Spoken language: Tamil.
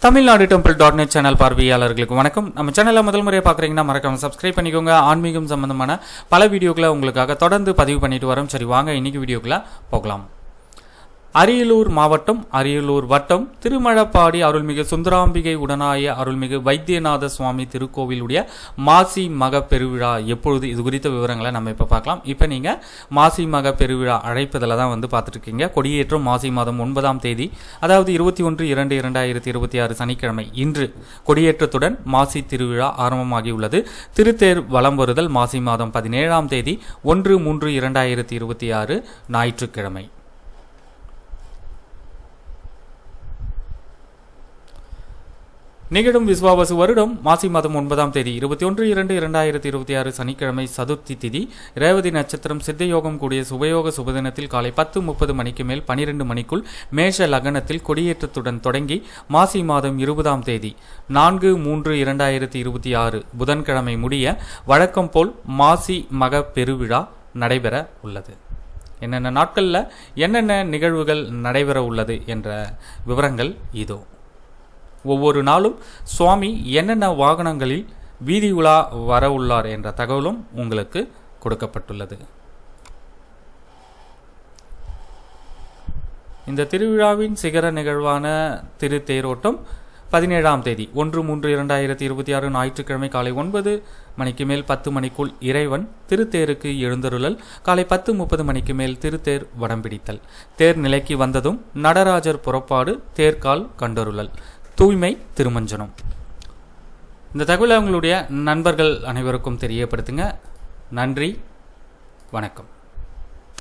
தமிழ்நாடு டெம்பிள்.net சேனல் பார்வையாளர்களுக்கு வணக்கம். நம்ம சேனலை முதல் முறையாக பார்க்குறீங்கன்னா மறக்காம சப்ஸ்கிரைப் பண்ணிக்கோங்க. ஆன்மீகம் சம்பந்தமான பல வீடியோக்களை உங்களுக்காக தொடர்ந்து பதிவு பண்ணிட்டு வரோம். சரி, வாங்க இன்னைக்கு வீடியோக்குள்ள போகலாம். அரியலூர் மாவட்டம் அரியலூர் வட்டம் திருமழப்பாடி அருள்மிகு சுந்தராம்பிகை உடனாய அருள்மிகு வைத்தியநாத சுவாமி திருக்கோவிலுடைய மாசி மக பெருவிழா எப்பொழுது, இது குறித்த விவரங்களை நம்ம இப்போ பார்க்கலாம். இப்போ நீங்கள் மாசி மக பெருவிழா அழைப்பதில் தான் பார்த்துட்டு இருக்கீங்க. கொடியேற்றம் மாசி மாதம் 9ஆம் தேதி, அதாவது 21/2/2026 சனிக்கிழமை இன்று கொடியேற்றத்துடன் மாசி திருவிழா ஆரம்பமாகியுள்ளது. திருத்தேர் வலம் வருதல் மாசி மாதம் 17ஆம் தேதி 1/3/2026 ஞாயிற்றுக்கிழமை. நிகழும் விஸ்வாவசு வருடம் மாசி மாதம் 9ஆம் தேதி 21/2/2026 சனிக்கிழமை சதுர்த்தி திதி, ரேவதி நட்சத்திரம், சித்தயோகம் கூடிய சுபயோக சுபதினத்தில் காலை 10:30 மணிக்கு மேல் 12 மணிக்குள் மேஷ லக்னத்தில் கொடியேற்றத்துடன் தொடங்கி மாசி மாதம் 20ஆம் தேதி 4/3/2026 புதன்கிழமை முடிய வழக்கம் போல் மாசி மக பெருவிழா நடைபெற உள்ளது. என்னென்ன நாட்களில் என்னென்ன நிகழ்வுகள் நடைபெற உள்ளது என்ற விவரங்கள் இதோ. ஒவ்வொரு நாளும் சுவாமி என்னென்ன வாகனங்களில் வீதி உலா வர உள்ளார் என்ற தகவலும் உங்களுக்கு கொடுக்கப்பட்டுள்ளது. இந்த திருவிழாவின் சிகர நிகழ்வான திருத்தேரோட்டம் 17ஆம் தேதி 1/3/2026 ஞாயிற்றுக்கிழமை காலை 9 மணிக்கு மேல் 10 மணிக்குள் இறைவன் திருத்தேருக்கு எழுந்தருளல், காலை 10:30 மணிக்கு மேல் திருத்தேர் வடம்பிடித்தல், தேர் நிலைக்கு வந்ததும் நடராஜர் புறப்பாடு, தேர்கால் கண்டருளல், தூய்மை திருமஞ்சனம். இந்த தகவலை உங்களுடைய நண்பர்கள் அனைவருக்கும் தெரியப்படுத்துங்க. நன்றி, வணக்கம்.